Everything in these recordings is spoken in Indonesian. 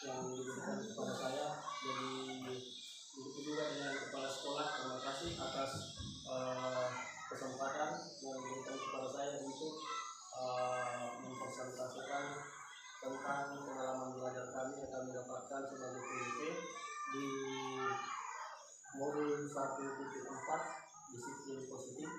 yang diberikan kepada saya. Jadi begitu juga dengan kepala sekolah, terima kasih atas kesempatan yang diberikan kepada saya untuk mempresentasikan tentang pengalaman belajar kami yang kami dapatkan sebagai PDP di modul 1.4 disiplin positif.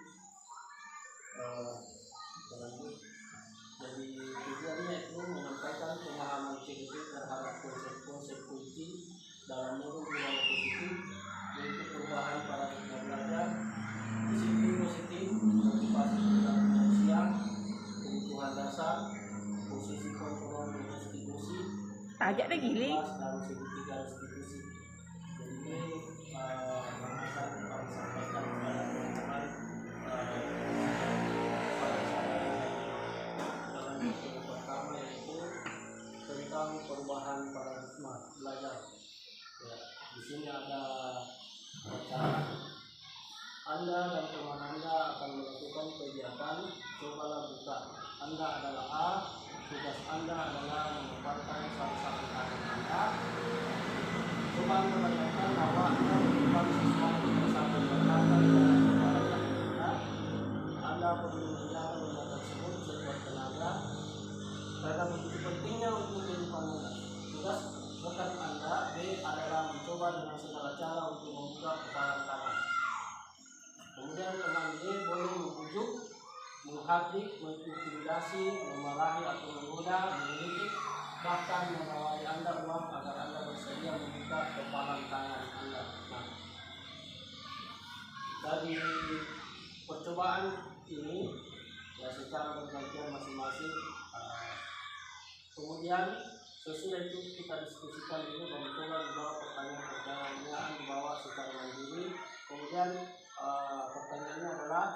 Jadi tujuannya itu menyampaikan pemahaman PDP terhadap konsep-konsep kunci dalam modul budaya positif, yaitu perubahan paradigma belajar, disiplin positif, motivasi perilaku manusia, kebutuhan dasar, posisi kontrol institusi, ajak deh gili dan segitiga institusi. Jadi ini yang akan kami sampaikan kepada teman-teman dalam materi pertama, yaitu tentang perubahan paradigma belajar. Ya, di sini ada cara Anda dan teman Anda akan melakukan kegiatan. Cobalah buka. Anda adalah A. Tugas Anda adalah menempatkan salah satu tangan Anda. Coba Anda bayangkan bahwa Anda melakukan sesuatu bersama berkata dalam kepala Anda. Anda perlu menjaga benda tersebut sekuat tenaga karena begitu pentingnya untuk kehidupan Anda. Tugas rekan Anda B adalah mencoba dengan segala cara untuk membuka kepala tangan. Kemudian teman D boleh membujuk, menghardik, mengintimidasi, memarahi atau menggoda, mengkritik, bahkan menawari Anda uang agar Anda bersedia membuka kepala tangan Anda. Nah, dari percobaan ini ya secara bergantian masing-masing. Kemudian sesudah itu kita diskusikan dulu dan coba menjawab pertanyaan-pertanyaan dibawa secara mandiri. Kemudian pertanyaannya adalah,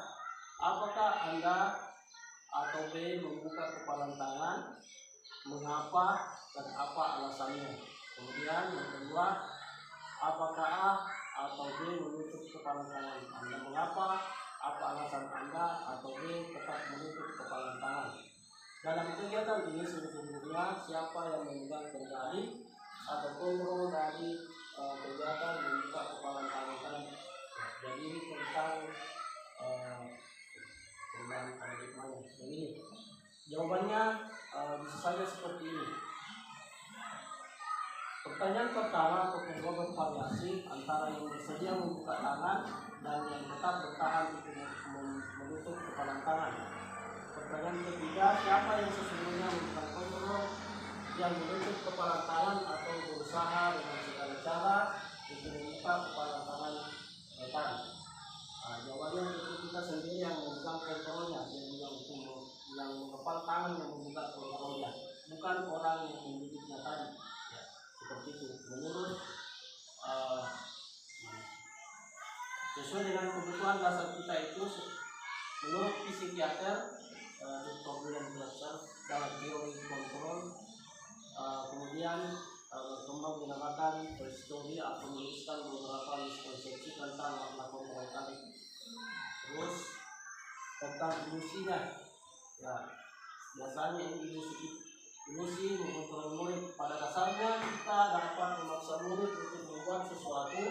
apakah Anda atau B membuka kepala tangan, mengapa dan apa alasannya? Kemudian yang kedua, apakah A atau B menutup kepala tangan Anda, mengapa, apa alasan Anda atau B tetap menutup kepala tangan? Dalam kegiatan ini sesungguhnya siapa yang memegang kendali atau kontrol dari kegiatan membuka kepala tangan? Jadi ini tentang perubahan paradigmanya. Jadi jawabannya bisa saja seperti ini. Pertanyaan pertama atau kedua bervariasi antara yang bersedia membuka tangan dan yang tetap bertahan untuk menutup kepala tangan. Pertanyaan ketiga, siapa yang sesungguhnya memegang kontrol, yang menutup kepala tangan atau berusaha dengan segala cara untuk membuka kepala tangan rekan? Jawabannya itu kita sendiri yang memegang kontrolnya, yang kepala tangan yang membuka kontrolnya, bukan orang yang membudiknya tadi. Ya, seperti itu. Sesuai dengan kebutuhan dasar kita itu, menurut psikiater Dr. William Glasser dalam teori kontrol, kemudian berkembang dinamakan prehistori atau menuliskan beberapa miskonsepsi tentang makna kontrol tadi. Terus tentang ilusinya, ya biasanya ini ilusi mengontrol murid. Pada dasarnya kita dapat memaksa murid untuk membuat sesuatu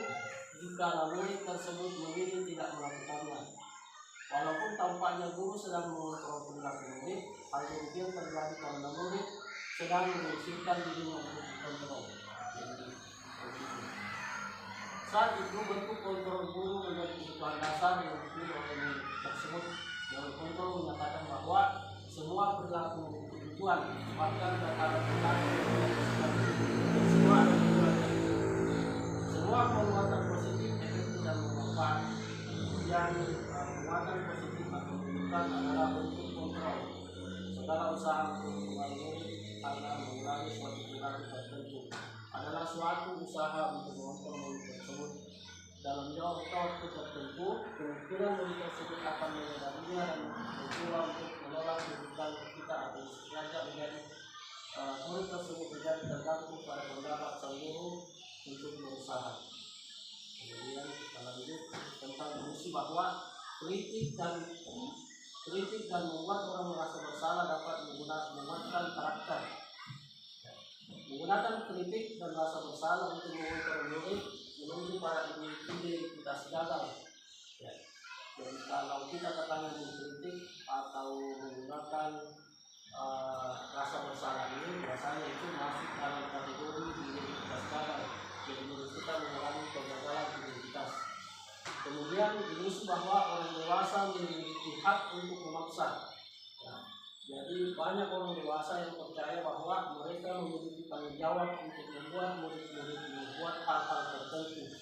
jika murid tersebut memilih tidak melakukannya. Walaupun tampaknya guru sedang mengontrol perilaku murid, hal demikian terjadi karena murid sedang mengizinkan dirinya untuk dikontrol. Saat itu bentuk kontrol guru menjadi kebutuhan dasar yang dipilih oleh murid tersebut. Yang kontrol menyatakan bahwa semua perilaku memiliki tujuan, bahkan terhadap perilaku semua perbuatan positif efektif dan bermanfaat. Kemudian perbuatan positif atau bukan adalah bentuk kontrol. Segala usaha untuk mengurangi agar mengurangi suatu perilaku tertentu adalah suatu usaha untuk mengontrol murid tersebut. Dalam jangka waktu tertentu, kemungkinan murid tersebut akan menyadarinya dan mencoba untuk menolak kebutuhan kita atau sengaja menjadi murid tersebut menjadi tergantung pada pendapat sang guru untuk berusaha. Kemudian kita lanjut tentang ilusi bahwa kritik dan membuat orang merasa bersalah dapat menguatkan karakter. Menggunakan kritik dan rasa bersalah untuk mengontrol murid menunggu para identitas gagal. Ya. Jadi kalau kita katanya mengkritik atau menggunakan rasa bersalah ini, biasanya itu masuk dalam kategori identitas gagal. Jadi murid kita mengalami kegagalan identitas. Kemudian diusul bahwa orang dewasa memiliki hak untuk memaksa. Ya. Jadi banyak orang dewasa yang percaya bahwa mereka memiliki tanggung jawab untuk membuat murid-murid membuat hal-hal tertentu.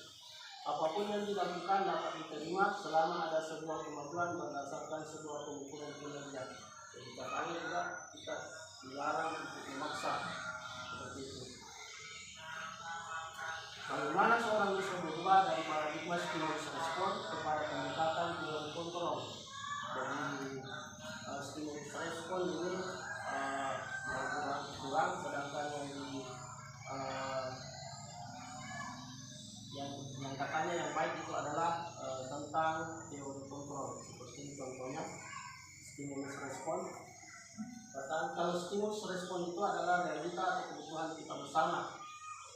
Apapun yang dilakukan dapat diterima selama ada sebuah kemajuan berdasarkan sebuah pengukuran kinerja. Jadi katanya juga kita dilarang untuk memaksa seperti itu. Bagaimana seorang bisa berubah dari paradigma stimulus respon kepada pendekatan teori kontrol? Dari stimulus respon ini kurang, sedangkan yang katanya yang baik itu adalah tentang teori kontrol. Seperti contohnya stimulus respon. Kalau stimulus respon itu adalah realita atau kebutuhan kita bersama.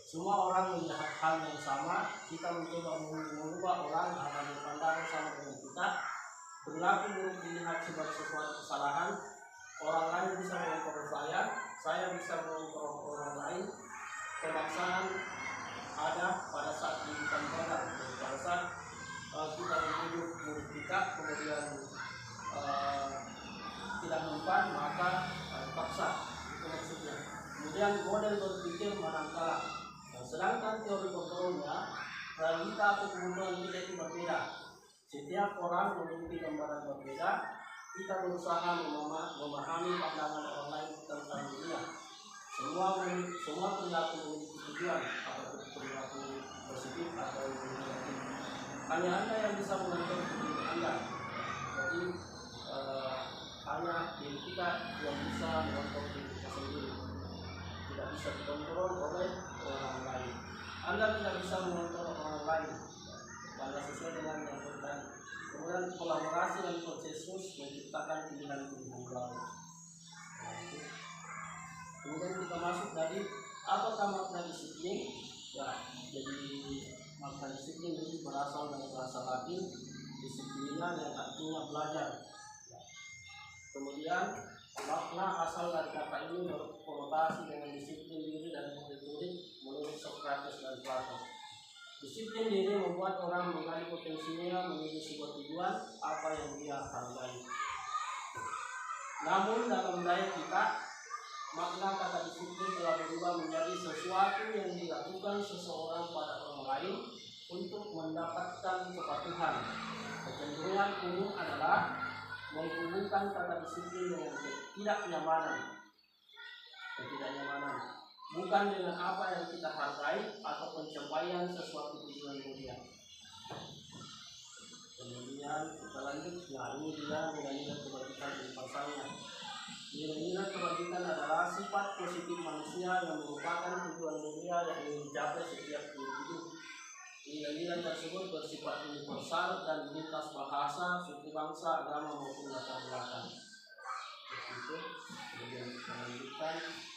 Semua orang melihat hal yang sama, kita mencoba mengubah orang agar berpandangan sama dengan kita. Perilaku buruk dilihat sebagai sesuatu kesalahan. Orang lain bisa mengontrol saya bisa mengontrol orang lain. Pemaksaan ada pada saat didikan benar. Pada saat kita menuduh murid kita, kemudian tidak mempan, maka paksa. Itu maksudnya. Kemudian model berpikir manakala. Sedangkan teori kontrolnya, realita atau kebutuhan kita itu berbeda. Setiap orang memiliki gambaran berbeda. Kita berusaha memahami pandangan orang lain tentang dunia. Semua perilaku memiliki tujuan, apakah perilaku positif atau negatif. Hanya Anda yang bisa mengatur diri Anda. Jadi hanya diri kita yang bisa mengontrol diri kita sendiri. Tidak bisa dikontrol oleh orang lain. Anda tidak bisa mengontrol orang lain karena sesuai dengan yang tadi. Kemudian kolaborasi dan konsensus menciptakan pilihan-pilihan baru. Kemudian kita masuk dari apakah makna disiplin? Ya, jadi makna disiplin itu berasal dari bahasa Latin disiplina yang artinya belajar. Ya. Kemudian makna asal dari kata ini berkonotasi dengan disiplin diri dan murid-murid menurut Socrates dan Plato. Disiplin diri membuat orang menggali potensinya menuju sebuah tujuan apa yang dia hargai. Namun dalam budaya kita, makna kata disiplin telah berubah menjadi sesuatu yang dilakukan seseorang pada orang lain untuk mendapatkan kepatuhan. Kecenderungan umum adalah menghubungkan kata disiplin dengan ketidaknyamanan, bukan dengan apa yang kita hargai atau pencapaian sesuatu tujuan mulia. Kemudian kita lanjut. Nah, ini dia nilai-nilai kebajikan di pasalnya. Nilai-nilai kebajikan adalah sifat positif manusia yang merupakan tujuan mulia yang ingin dicapai setiap individu. Nilai-nilai tersebut bersifat universal dan lintas bahasa, suku bangsa, agama maupun latar belakang. Begitu. Kemudian kita lanjutkan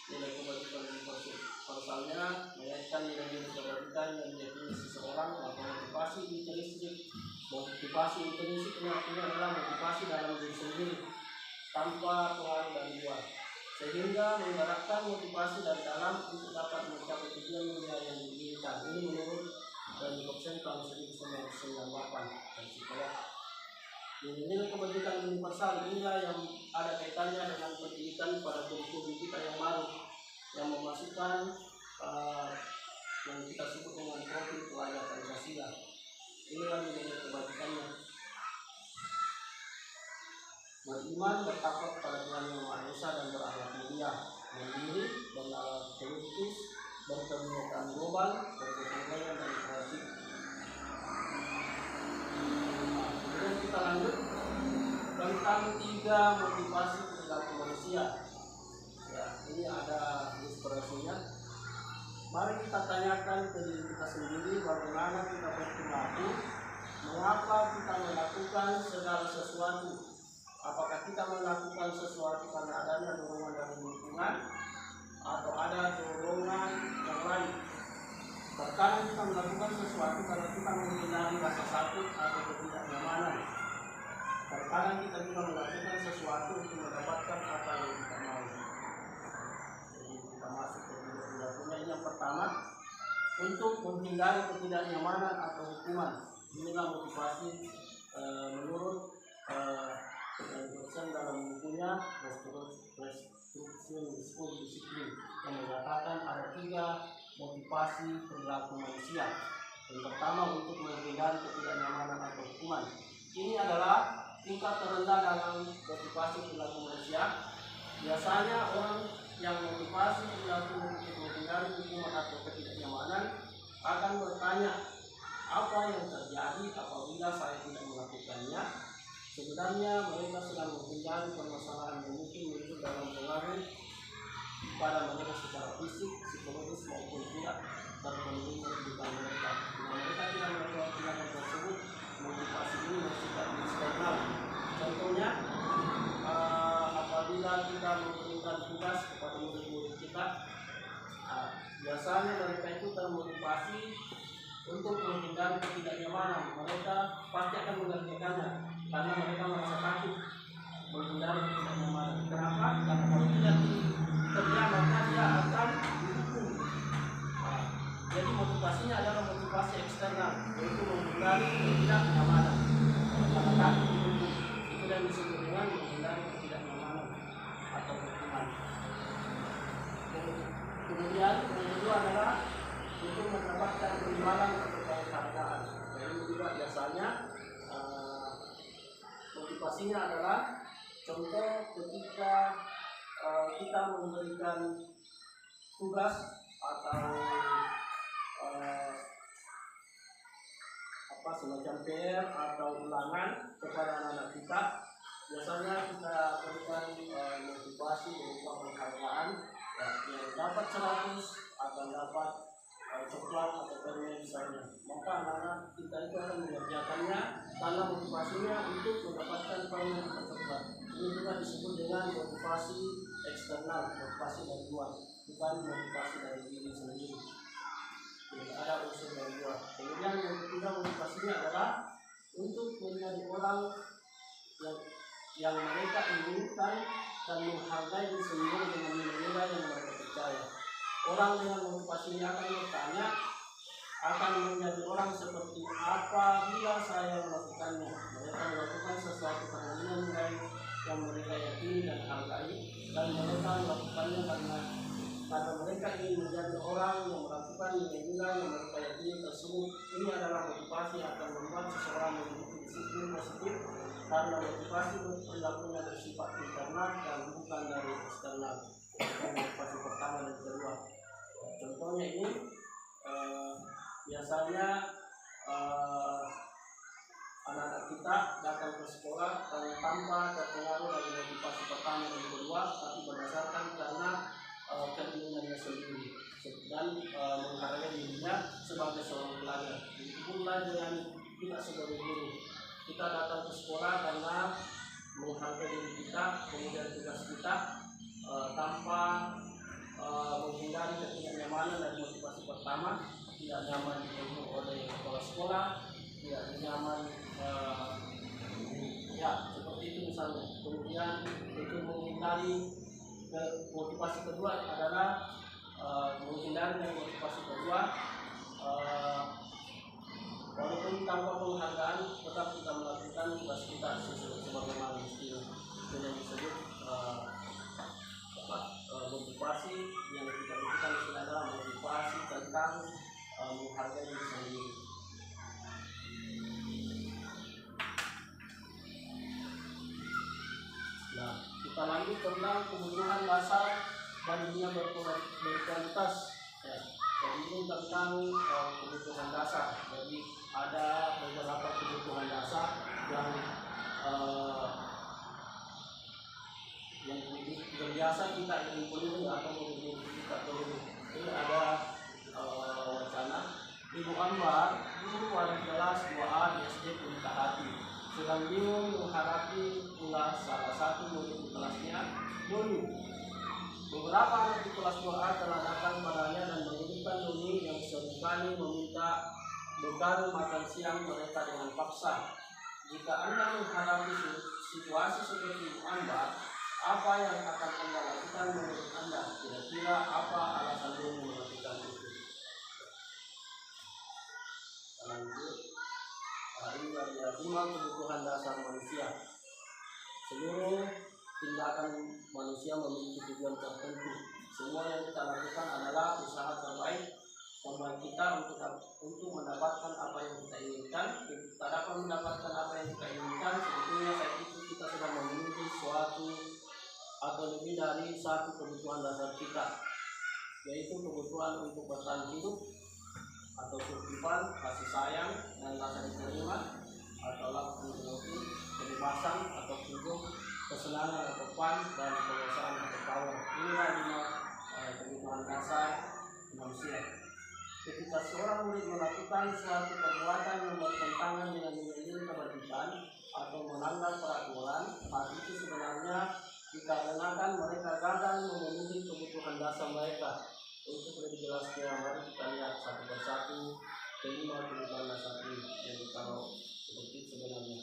nilai kebajikan universalnya, mengaitkan nilai-nilai kebajikan yang diyakini seseorang atau motivasi intrinsik. Motivasi intrinsik ini artinya adalah motivasi dalam diri sendiri tanpa pengaruh dari luar, sehingga menggerakkan motivasi dari dalam untuk dapat mencapai tujuan mulia yang diinginkan. Ini menurut dari Hobson tahun 1998 dan psikolog. Nilai kebajikan universal inilah yang ada kaitannya dengan pendidikan pada kurikulum kita yang baru, yang memasukkan yang kita sebut dengan profil pelajar Pancasila. Inilah nilai kebajikannya. Beriman, bertakwa kepada Tuhan Yang Maha Esa dan berakhlak mulia, mandiri, bernalar politis, berkebinekaan global, berkebudayaan dan kreatif. Kemudian kita lanjut tentang 3 motivasi perilaku manusia. Ya, ini ada inspirasinya. Mari kita tanyakan ke diri kita sendiri bagaimana kita berperilaku, mengapa kita melakukan segala sesuatu. Apakah kita melakukan sesuatu karena adanya dorongan dari lingkungan, atau ada dorongan yang lain. Terkadang kita melakukan sesuatu karena kita menghindari rasa takut atau ketidaknyamanan. Terkadang kita juga melakukan sesuatu untuk mendapatkan apa yang kita mau. Jadi kita masuk ke perilakunya yang pertama, untuk menghindari ketidaknyamanan atau hukuman. Inilah motivasi menurut dalam bukunya Restriction School Discipline yang mengatakan ada 3 motivasi perilaku manusia. Yang pertama, untuk menghindari ketidaknyamanan atau hukuman. Ini adalah tingkat terendah dalam motivasi perilaku manusia. Biasanya orang yang motivasi perilaku untuk menghindari hukuman atau ketidaknyamanan akan bertanya, apa yang terjadi apabila saya tidak melakukannya? Sebenarnya mereka sedang menghindari permasalahan yang mungkin muncul dalam pengaruh pada mereka secara fisik, psikologis maupun tidak terpenuhi kehidupan mereka. Jika mereka tidak melakukan tindakan tersebut, motivasi ini bersifat eksternal. Contohnya, apabila kita memberikan tugas kepada murid-murid kita, biasanya mereka itu termotivasi untuk menghindari ketidaknyamanan. Mereka pasti akan mengerjakannya karena mereka merasa takut menghindari ketidaknyamanan. Kenapa? Karena kalau tidak dikerja maka dia akan dihukum. Jadi motivasinya adalah motivasi eksternal, yaitu menghindari ketidaknyamanan. Karena takut dihukum, itu yang disebut dengan menghindari ketidaknyamanan atau hukuman. Kemudian yang kedua adalah untuk mendapatkan imbalan atau penghargaan. Jadi juga biasanya motivasinya adalah contoh ketika kita memberikan tugas atau semacam PR atau ulangan kepada anak-anak kita, biasanya kita berikan motivasi berupa penghargaan yang dapat 100 atau dapat coklat atau permen misalnya. Maka anak-anak kita itu akan mengerjakannya karena motivasinya untuk mendapatkan permen atau coklat. Ini juga disebut dengan motivasi eksternal, motivasi dari luar, bukan motivasi dari diri sendiri. Jadi ada unsur dari luar. Kemudian yang ketiga motivasinya adalah untuk menjadi orang yang mereka inginkan dan menghargai diri sendiri dengan nilai-nilai yang mereka percaya. Orang dengan motivasi ini akan bertanya, akan menjadi orang seperti apa bila saya melakukannya. Mereka melakukan sesuatu karena nilai yang mereka yakini dan hargai, dan mereka melakukannya karena mereka ingin menjadi orang yang melakukan nilai-nilai yang mereka yakini tersebut. Ini adalah motivasi akan membuat seseorang memiliki disiplin positif, karena motivasi perilakunya bersifat internal dan bukan dari eksternal. Motivasi pertama dan kedua. Contohnya ini biasanya anak-anak kita datang ke sekolah tanpa terpengaruh dari motivasi pertama dan kedua, tapi berdasarkan karena keinginannya sendiri dan menghargai dirinya sebagai seorang pelajar. Begitu pula dengan kita sebagai guru. Kita datang ke sekolah karena menghargai diri kita, kemudian tugas kita tanpa menghindari ketidaknyamanan dan motivasi pertama, tidak nyaman ditemui oleh kepala sekolah, tidak nyaman seperti itu misalnya. Kemudian untuk menghindari motivasi kedua adalah menghindari dari motivasi kedua, walaupun tanpa penghargaan tetap kita melakukan tugas kita sebagaimana mestinya. Itu yang disebut motivasi yang kita lakukan adalah motivasi tentang menghargai diri sendiri. Nah, kita lanjut tentang kebutuhan dasar dan dunia berkualitas. Jadi ini tentang kebutuhan dasar. Jadi ada beberapa kebutuhan dasar yang biasa kita ingin penuhi atau ingin kita penuhi. Ini ada wacana Ibu Ambar, guru wali kelas 2A di SD Pelita Hati, sedang bingung menghadapi pula salah satu murid di kelasnya dulu. Beberapa anak di kelas 2A telah datang padanya dan mengirimkan Doni yang seringkali meminta bekal makan siang mereka dengan paksa. Jika Anda menghadapi situasi seperti itu Anda, apa yang akan Anda lakukan menurut Anda? Kira-kira apa alasan Doni melakukan itu? Lanjut, ini adalah 5 kebutuhan dasar manusia. Seluruh tindakan manusia memiliki tujuan tertentu. Semua yang kita lakukan adalah usaha terbaik kita untuk mendapatkan apa yang kita inginkan. Kita dapat mendapatkan apa yang kita inginkan, sebetulnya saat itu kita sedang memenuhi suatu atau lebih dari satu kebutuhan dasar kita, yaitu kebutuhan untuk bertahan hidup atau survival, kasih sayang dan rasa diterima, atau kebebasan atau hidup, kesenangan atau fun, dan penguasaan atau power. Inilah 5 kebutuhan dasar manusia. Ketika seorang murid melakukan suatu perbuatan yang bertentangan dengan nilai kebajikan atau melanggar peraturan, hal itu sebenarnya dikarenakan mereka gagal memenuhi kebutuhan dasar mereka. Untuk lebih jelasnya, mari kita lihat satu persatu kelima kebutuhan dasar ini. Jadi kalau seperti sebenarnya,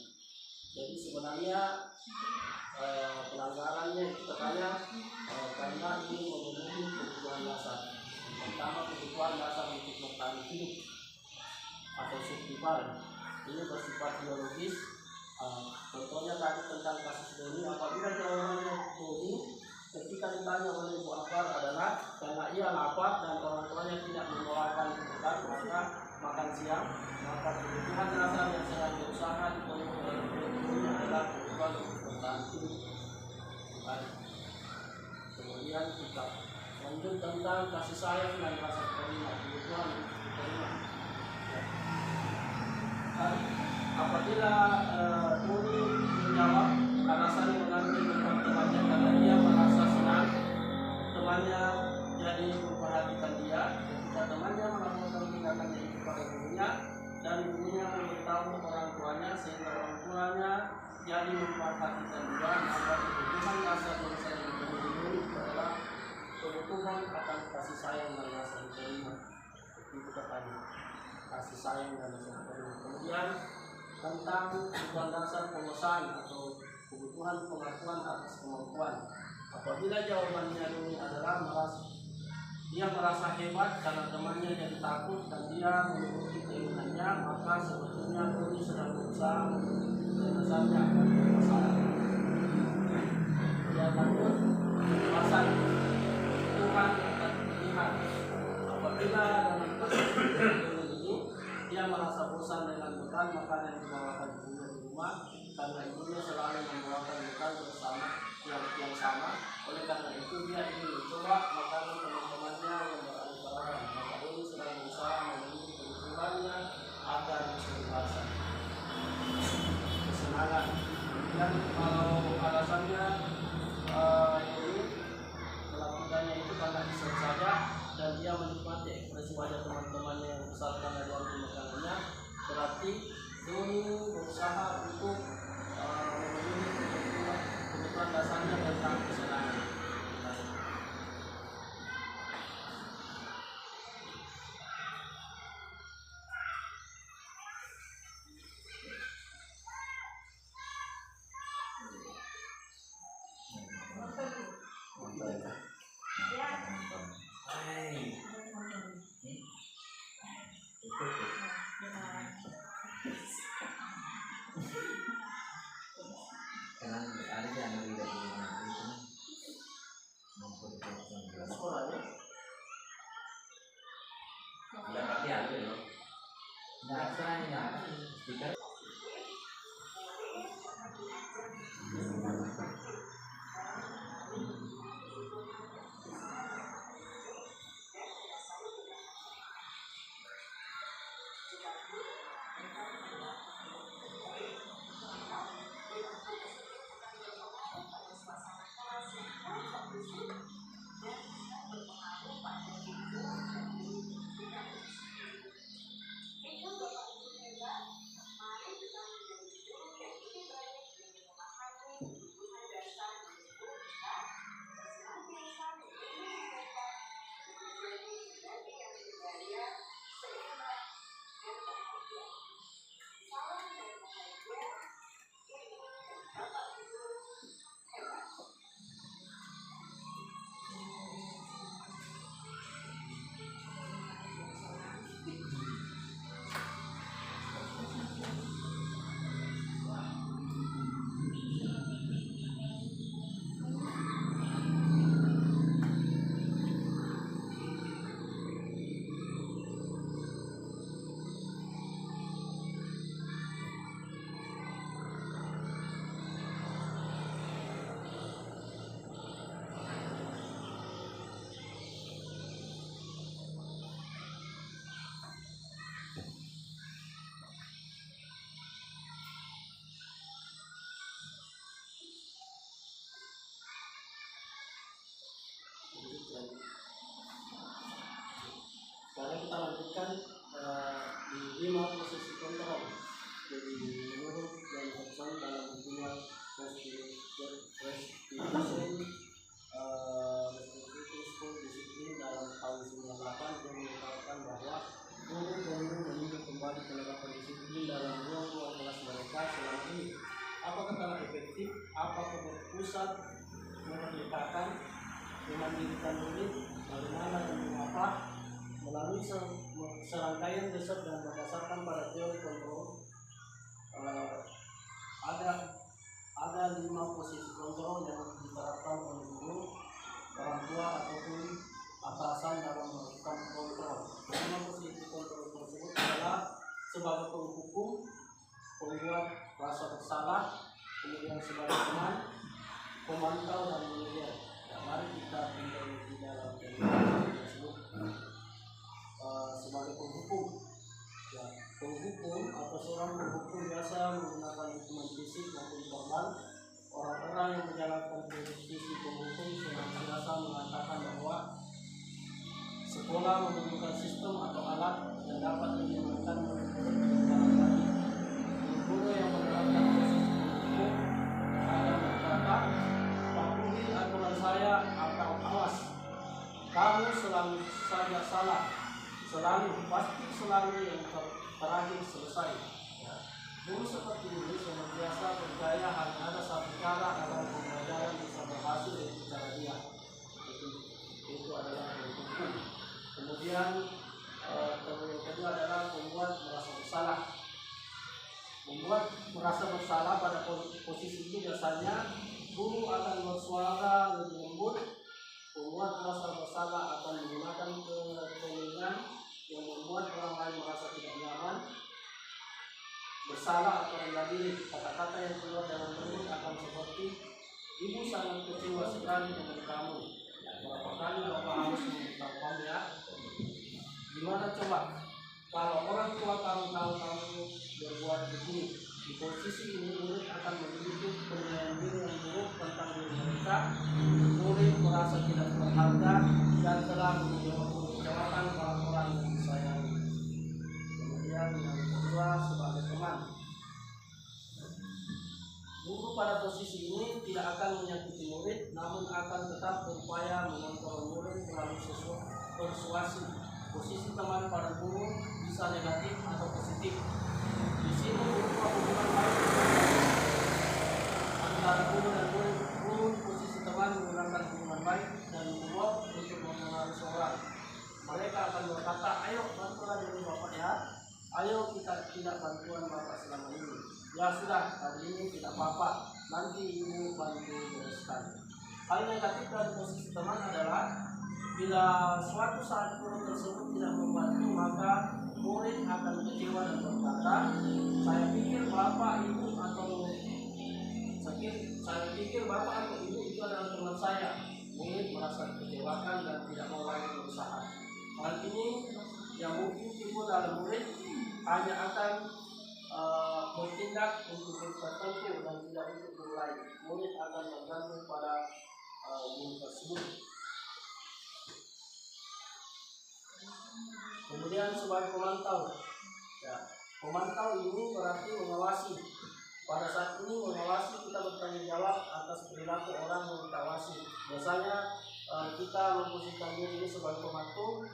jadi sebenarnya pelanggarannya kita tanya karena ini memenuhi kebutuhan dasar. Pertama, kebutuhan dasar untuk bertahan hidup atau survival. Ini bersifat biologis. Contohnya tadi tentang kasus Doni, apabila jawabannya Doni ketika ditanya oleh Bu Akbar adalah karena ia lapar dan orang tuanya tidak membawakan bekal maka makan siang, maka kebutuhan dasar yang sedang berusaha dipenuhi oleh Doni adalah kebutuhan untuk bertahan hidup. Kemudian kita lanjut tentang kasih sayang dan rasa terima, kebutuhan untuk diterima. Apabila Doni menjawab alasannya mengambil bekal temannya karena dia merasa senang temannya jadi memperhatikan dia, ketika temannya melakukan tindakannya itu pada ibunya dan ibunya memberitahu orang tuanya sehingga orang tuanya jadi memperhatikan dia, maka kebutuhan dasar yang saya dipenuhi adalah kebutuhan akan kasih sayang dan rasa diterima. Itu katanya, kasih sayang dan rasa diterima. Kemudian tentang kebutuhan dasar penguasaan atau kebutuhan pengakuan atas kemampuan. Apabila jawabannya Doni adalah dia merasa hebat karena temannya jadi takut dan dia menuruti keinginannya, maka sebetulnya Doni sedang berusaha menuruti dasarnya akan kekuasaan. Dia takut kebebasan Tuhan akan terlihat. Apabila dalam kasus ini dia merasa bosan dengan bekal makanan yang dibawakan ibunya di rumah, karena ibunya selalu membawakan bekal bersama yang sama. Oleh karena itu dia ingin mencoba makanan teman-temannya yang beraneka ragam. Maka Doni sedang berusaha memenuhi kebutuhannya agar kebebasan, kesenangan. Dan kalau alasannya Doni melakukannya itu karena iseng saja dan dia menikmati ekspresi wajah teman-temannya yang besar karena dia makanannya, berarti Doni berusaha untuk memenuhi kebutuhan dasarnya tentang kesenangan. memberikan di 5 posisi kontrol. Jadi menurut yang tercantum dalam bukunya Restitution Disiplin dalam tahun 98 yang mengatakan bahwa guru perlu meninjau kembali penerapan disiplin dalam ruang kelas mereka selama ini. Apakah telah efektif? Apakah berpusat memerdekakan, memandirikan murid, bagaimana dan mengapa? Melalui serangkaian riset dan berdasarkan pada teori kontrol, ada 5 posisi kontrol yang diterapkan oleh guru, orang tua ataupun atasan dalam melakukan kontrol. 5 posisi kontrol tersebut adalah sebagai penghukum, pembuat rasa bersalah, kemudian sebagai teman, pemantau dan manajer. Mari kita tinggal di dalam tersebut. Sebagai penghukum, penghukum atau seorang penghukum biasa menggunakan hukuman fisik maupun verbal. Orang-orang yang menjalankan profesi penghukum senantiasa mengatakan bahwa sekolah memerlukan sistem atau alat yang dapat menyenangkan murid-murid. Guru yang menerapkan proses penghukum akan berkata, "Patuhi aturan saya atau awas, kamu selalu saja salah, pasti selalu yang terakhir selesai." Guru seperti ini senantiasa percaya hanya ada satu cara agar pembelajaran bisa berhasil, yaitu cara dia. Itu adalah penghukum. Kemudian yang kedua adalah membuat merasa bersalah. Membuat merasa bersalah pada posisi ini biasanya guru akan bersuara lebih lembut. Membuat merasa bersalah akan menggunakan ketelingan yang membuat orang lain merasa tidak nyaman. Bersalah atau rendah diri, kata-kata yang keluar dalam mulut akan seperti, "Ibu sangat kecewa sekali dengan kamu." Berapa kali Bapak harus memberitahu kamu ya? Gimana coba kalau orang tua kamu tahu kamu berbuat begini? Di posisi ini murid akan memiliki penilaian diri yang buruk tentang diri mereka. Murid merasa tidak berharga dan telah mengecewakan orang-orang yang disayangi. Kemudian yang kedua, sebagai teman, guru pada posisi ini tidak akan menyakiti murid, namun akan tetap berupaya mengontrol murid melalui persuasi. Posisi teman pada guru bisa negatif atau positif. Di sini berupa hubungan baik antara guru dan murid. Guru posisi teman menggunakan hubungan baik dan menguap untuk mempengaruhi seorang. Mereka akan berkata, "Ayo bantulah diri Bapak ya. Ayo kita tidak bantuan Bapak selama ini. Ya sudah, hari ini tidak apa-apa. Nanti Ibu bantu bereskan." Hal negatif dari posisi teman adalah bila suatu saat guru tersebut tidak membantu, maka murid akan kecewa dan berkata, saya pikir Bapak Ibu itu adalah teman saya." Murid merasa kecewakan dan tidak mau lagi berusaha. Hal ini yang mungkin timbul dalam murid hanya akan bertindak untuk tertentu dan tidak untuk guru lain. Murid akan tergantung pada guru tersebut. Kemudian sebagai pemantau, pemantau ini berarti mengawasi. Pada saat ini mengawasi, kita bertanggung jawab atas perilaku orang yang kita awasi. Biasanya kita memposisikan diri ini sebagai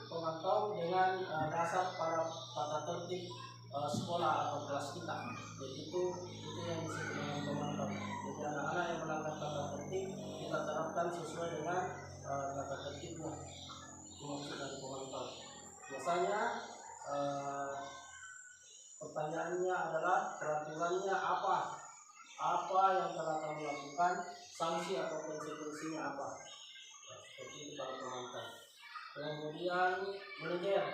pemantau dengan dasar pada tata tertib sekolah atau kelas kita. Jadi itu yang disebut dengan pemantau. Jadi anak-anak yang melanggar tata tertib kita terapkan sesuai dengan tata tertibnya. Itu maksud dari pemantau. Biasanya pertanyaannya adalah peraturannya apa yang telah kamu lakukan, sanksi atau konsekuensinya apa. Seperti itu para pemantau. Kemudian manajer.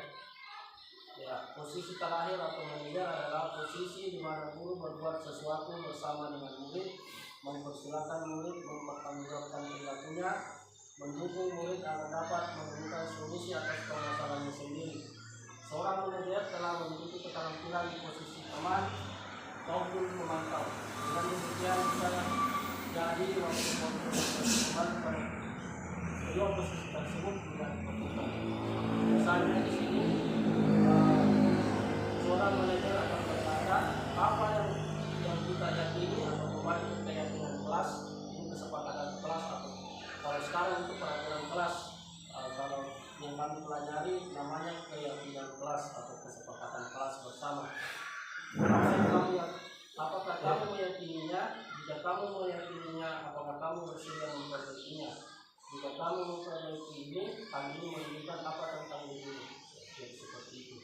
Posisi terakhir atau manajer adalah posisi di mana guru berbuat sesuatu bersama dengan murid, mempersilahkan murid mempertanggungjawabkan perilakunya, mendukung murid agar dapat menemukan solusi atas permasalahannya sendiri. Seorang manajer telah memiliki keterampilan di posisi teman maupun pemantau. Dengan demikian bisa jadi waktu teman pada kedua posisi tersebut tidak diperlukan. Misalnya di sini kelas atau kesepakatan kelas bersama. Apakah kamu meyakininya? Jika kamu meyakininya, apakah kamu bersedia memperbaikinya? Jika kamu memperbaiki ini, hal ini menunjukkan apa tentang dirimu? Jadi seperti itu.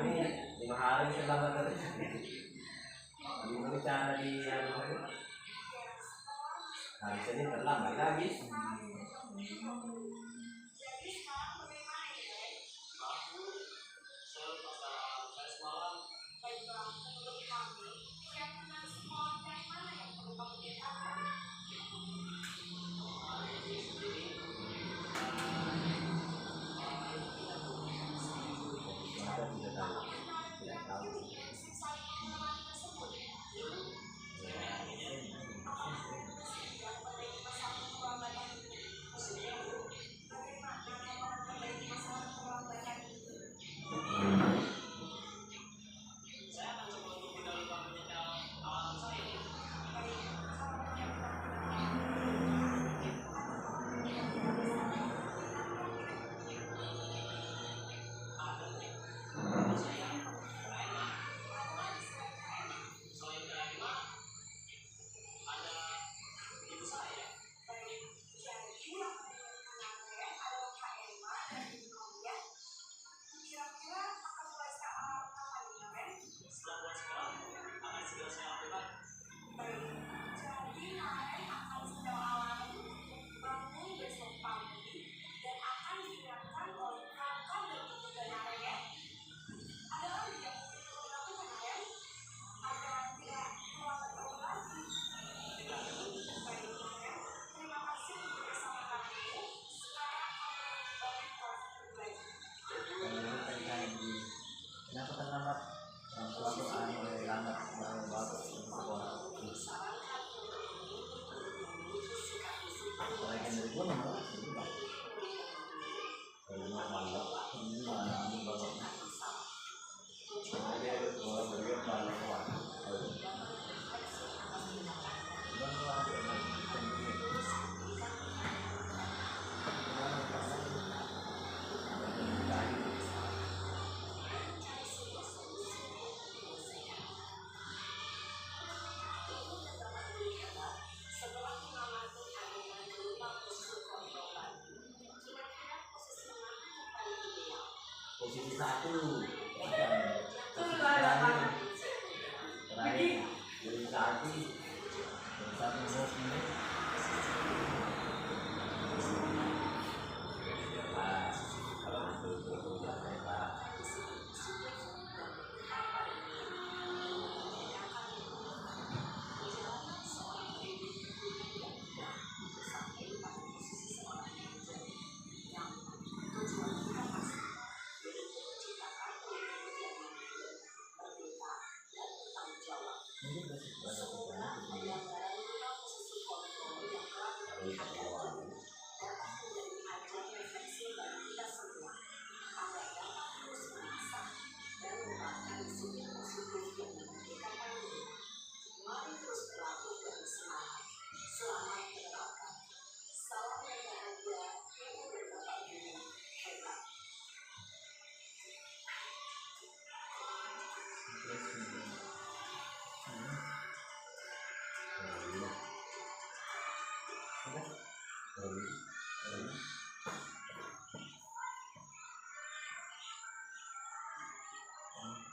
5 hari selama terus. Ini cara di habis ini terlambat lagi. Posisi 1 terakhir jadi satu menit. Kalau betul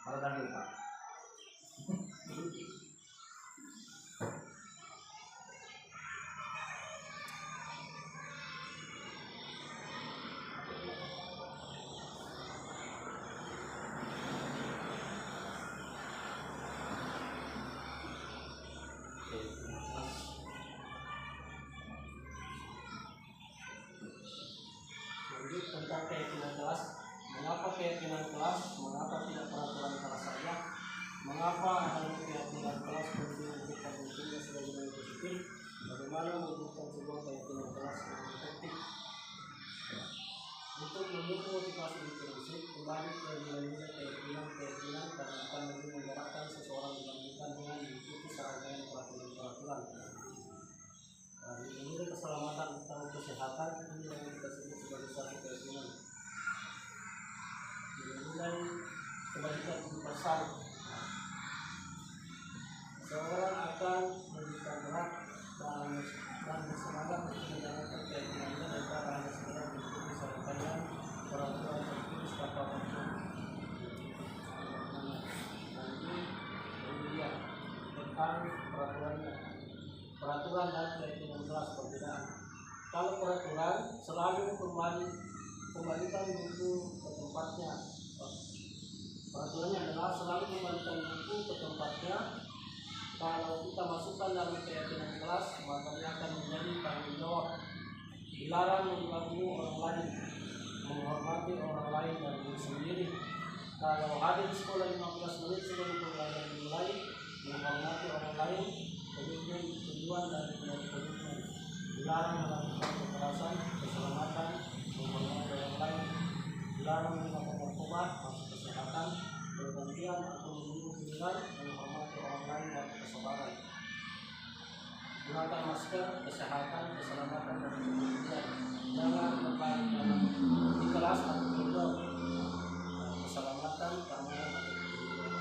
kalau kan lupa. Tentang keyakinan kelas, mengapa keyakinan kelas, mengapa tidak peraturan kelas saja, mengapa hanya keyakinan kelas penting untuk dirinya sebagai nilai positif, bagaimana mewujudkan sebuah keyakinan kelas yang efektif. Untuk mendukung motivasi intrinsik, kembali ke nilai-nilai keyakinan karena akan lebih menggerakkan seseorang dibandingkan dengan mengikuti serangkaian peraturan. Nilai keselamatan atau kesehatan ini yang kita sebut sebagai satu keyakinan. Nilai kebaikan universal. Seorang akan memberikan gerak dan bersemangat untuk menjalankan keyakinannya daripada hanya sekedar mengikuti serangkaian peraturan tertulis tanpa maksud. peraturannya. Peraturan dan keyakinan kelas perbedaan. Kalau peraturan selalu kembalikan buku ke tempatnya. Peraturannya adalah selalu kembalikan buku ke tempatnya. Kalau kita masukkan dalam keyakinan kelas, maka dia akan menjadi tanggung jawab. Dilarang mengganggu orang lain, menghormati orang lain dan diri sendiri. Kalau hadir di sekolah 15 menit sebelum pelajaran dimulai, menghormati orang lain, kemudian tujuan dan komitmen. Dilarang melakukan kekerasan, keselamatan, menghormati orang lain. Dilarang menggunakan narkoba, masuk kesehatan, bergantian atau membunuh diri, menghormati orang lain dan kesabaran. Gunakan masker, kesehatan, keselamatan dan kemudian. Jangan bermain dalam di kelas atau koridor. Keselamatan, keamanan atau kemudian.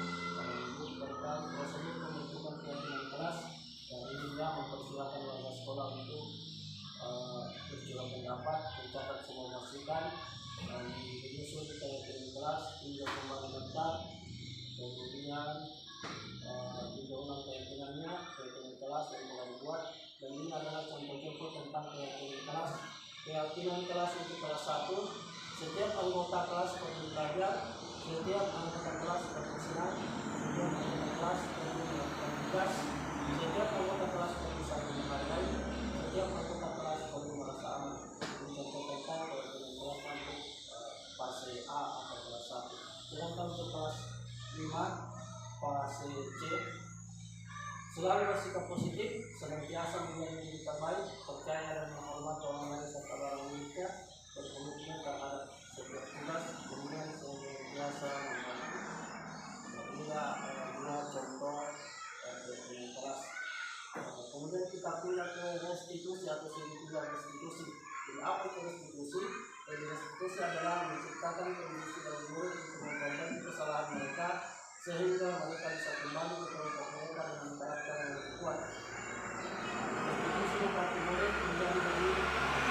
Tentang prosedur pembentukan keyakinan kelas, dan ini dia mempersilahkan warga sekolah untuk berjuang pendapat, mencatat semua masukan, dan menyusun keyakinan kelas hingga kembali daftar, kemudian juga ulang keyakinan kelas yang mulai dibuat. Dan ini adalah contoh-contoh tentang keyakinan kelas. Keyakinan kelas untuk kelas 1, setiap anggota kelas perlu belajar, setiap anggota kelas bersenang, setiap anggota kelas perlu melakukan tugas, setiap anggota kelas perlu saling menghargai, setiap anggota kelas perlu merasa aman. Contoh tentang keyakinan kelas untuk fase A atau kelas 1. Sedangkan untuk kelas 5, fase C, selalu bersikap positif, senantiasa menjadi diri terbaik, percaya dan menghormati orang lain serta barang miliknya, berkomitmen terhadap setiap tugas, kemudian senantiasa membantu. Inilah dua contoh keyakinan kelas. Kemudian kita pindah ke restitusi atau segitiga restitusi. Jadi apa itu restitusi? Jadi restitusi adalah menciptakan kondisi bagi murid untuk memperbaiki kesalahan mereka sehingga mereka bisa kembali ke kelompok mereka dengan karakter yang lebih kuat. Restitusi membantu murid menjadi lebih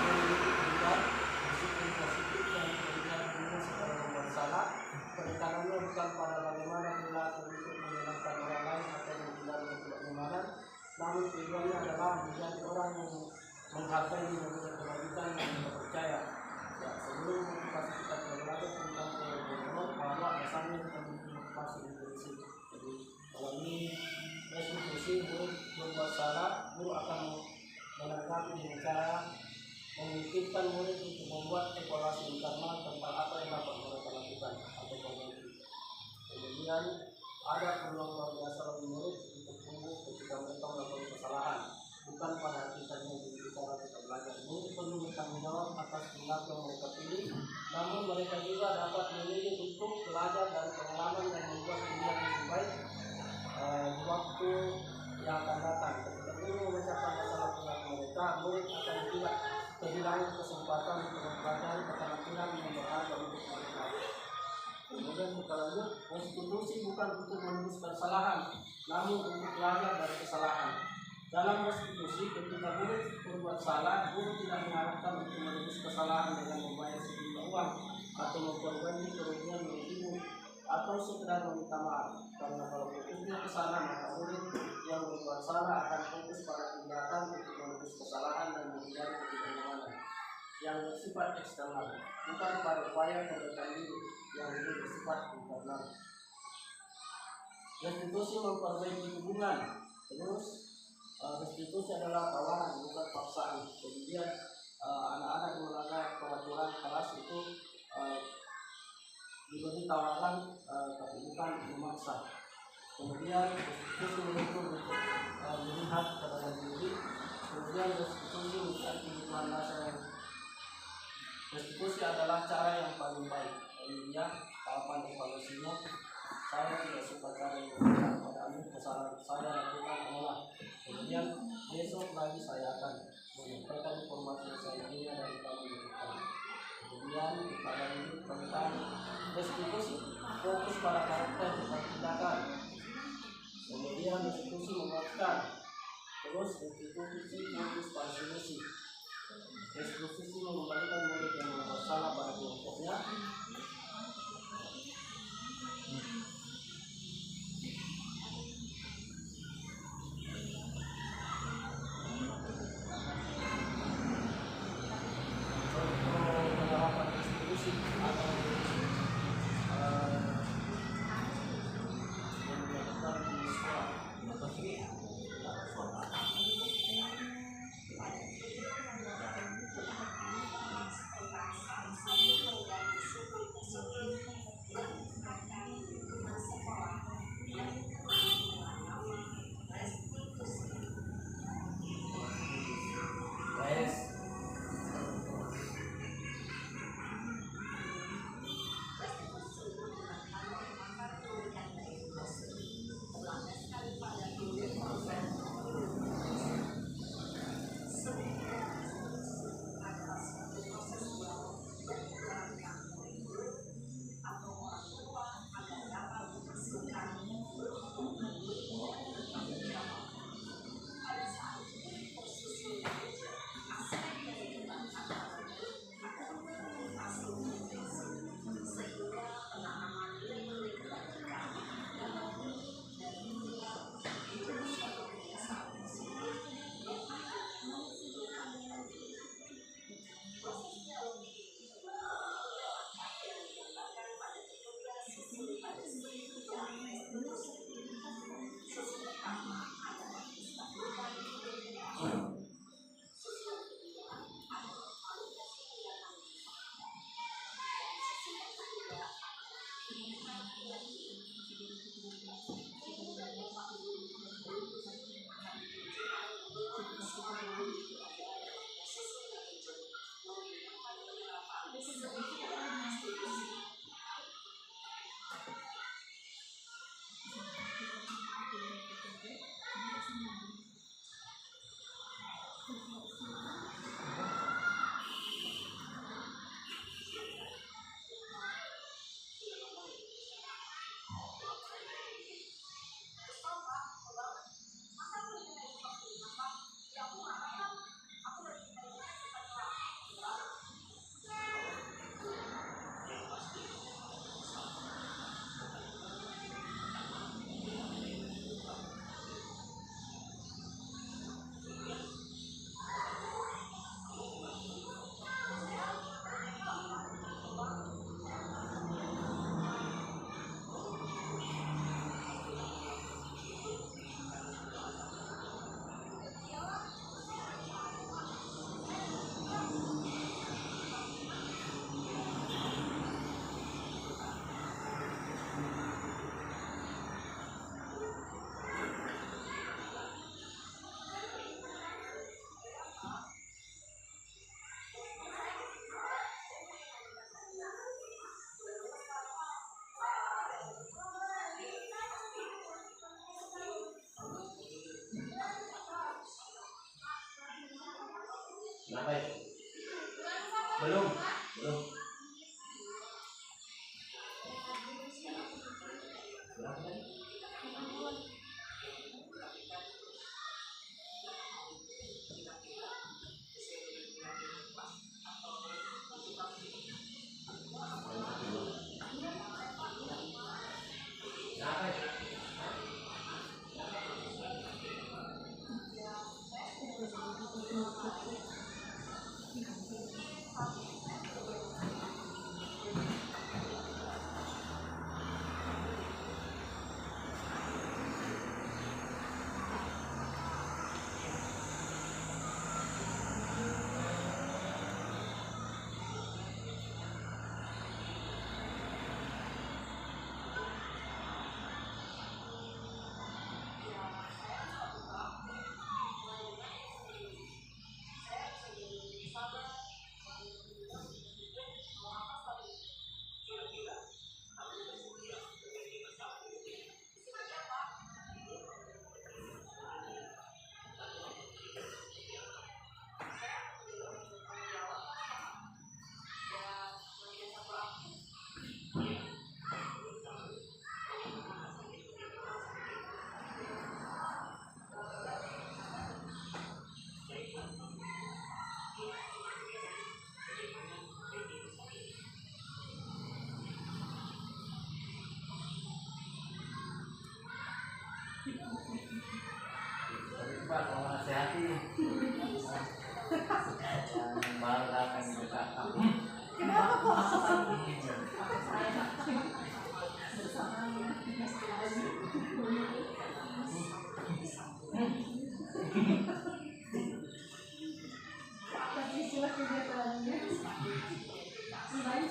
memiliki perubahan, disiplin positif dan kemudian dunia secara membuat salah. Penekanannya bukan pada bagaimana perilaku untuk menyenangkan orang lain atau menghindari ketidaknyamanan, namun tujuannya adalah menjadi orang yang menghargai menurut kebajikan dan percaya. Ya, sebelum motivasi kita belajar tentang keyakinan bahwa asalnya kita motivasi intuisi. Jadi kalau ini restitusi, guru berbuat salah, guru akan menanggapi dengan cara memungkinkan murid untuk membuat evaluasi internal tentang apa yang dapat mereka lakukan atau perbaiki. Kemudian ada peluang luar biasa bagi murid untuk tumbuh ketika mereka melakukan kesalahan, bukan pada hakikatnya cara kita belajar. Murid perlu bertanggung jawab atas perilaku yang mereka pilih, namun mereka juga dapat memilih untuk belajar dari pengalaman dan membuat pilihan yang lebih baik di waktu yang akan datang. Ketika guru memecahkan masalah perilaku mereka, murid akan tidak kehilangan kesempatan untuk mempelajari keterampilan yang berharga untuk mereka. Kemudian kita lanjut, restitusi bukan untuk menembus kesalahan, namun untuk belajar dari kesalahan. Dalam restitusi, ketika murid berbuat salah, guru tidak mengharapkan untuk menembus kesalahan dengan membayar sejumlah uang atau memperbaiki kerugian yang timbul atau sekedar meminta maaf. Karena kalau fokusnya ke sana, maka murid yang berbuat salah akan fokus pada tindakan untuk menembus kesalahan dan menghindari ketidaknyamanan yang bersifat eksternal, bukan pada upaya perbaikan diri yang lebih bersifat internal. Restitusi memperbaiki hubungan. Terus restitusi adalah tawaran, bukan paksaan. Kemudian anak-anak yang melanggar peraturan kelas itu diberi tawaran tapi bukan memaksa. Kemudian restitusi mengukur untuk melihat kepada diri. Kemudian restitusi mencari kebutuhan dasar. Restitusi adalah cara yang paling baik. Ini dia tahapan evaluasinya. Saya tidak suka cara yang memberikan padamu kesalahan saya lakukan olah. Kemudian besok lagi saya akan menyampaikan informasi yang saya punya dari kamu berikan. Kemudian kita lanjut tentang restitusi, fokus pada karakter dan tindakan. Kemudian restitusi menguatkan. Terus restitusi fokus pada solusi. Restitusi mengembalikan murid yang berbuat salah pada kelompoknya. Kenapa ya? Belum. Belum. Berapa tadi? Kenapa ya? Pak, kalau nasihati yang baru datang di Jakarta. Kenapa kok? Tapi istilah kegiatannya selain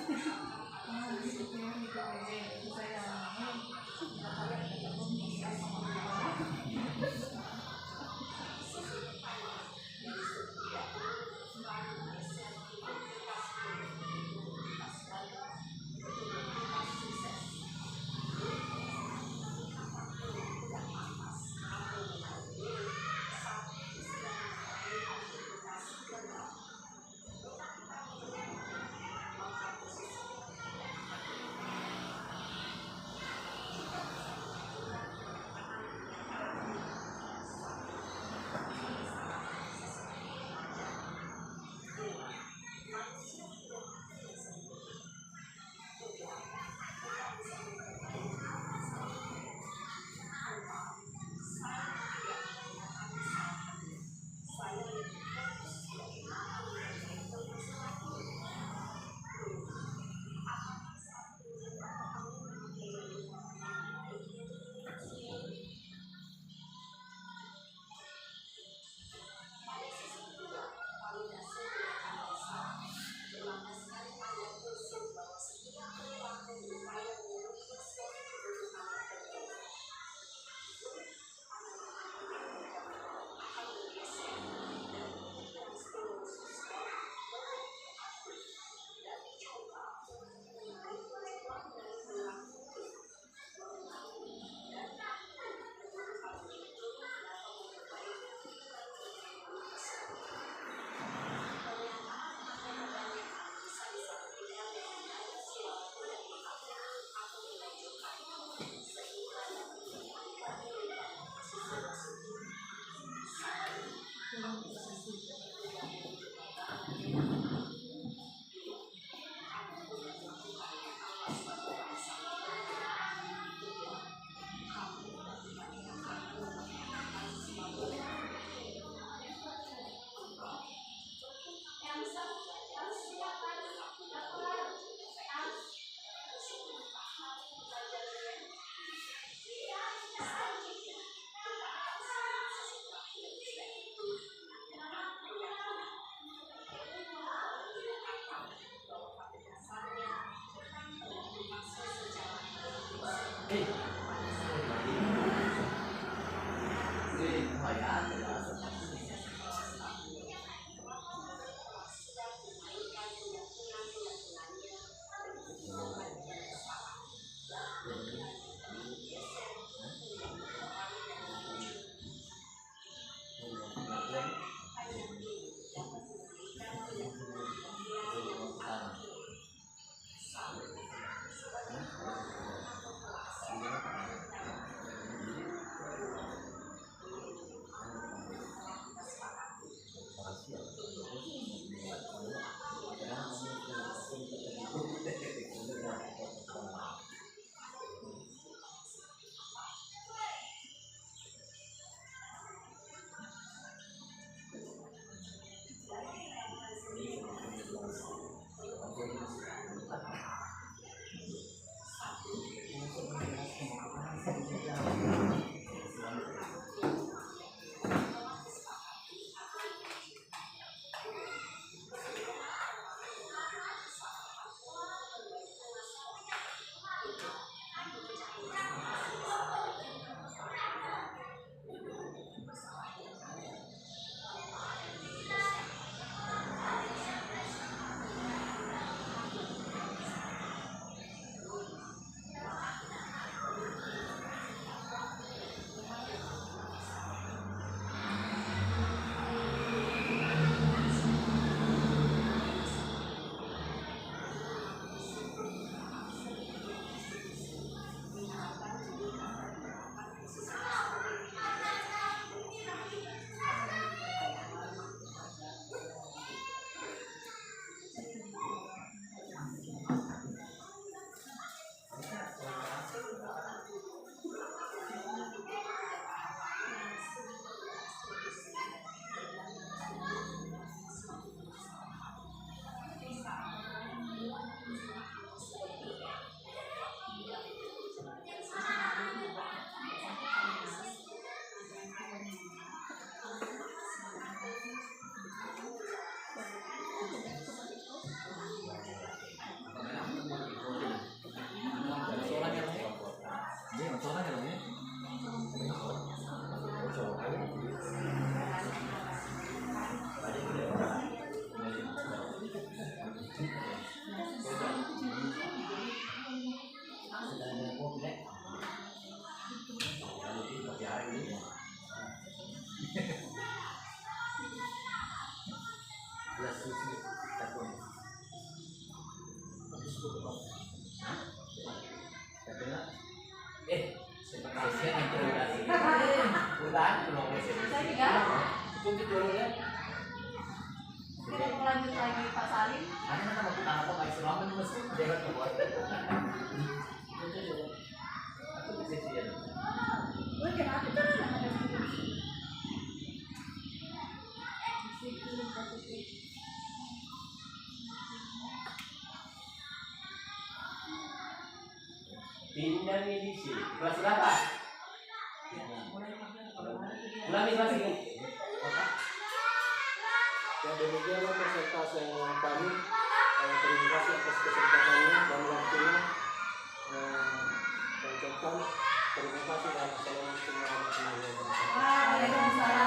Kita lanjut lagi Pak Salim. Pindah nih di sini. Kelas berapa? Ulangi kelas ini. Ya demikianlah peserta yang kami. Terima kasih atas kesempatannya dan waktunya. Saya ucapkan terima kasih dan assalamualaikum warahmatullahi wabarakatuh. Waalaikumsalam.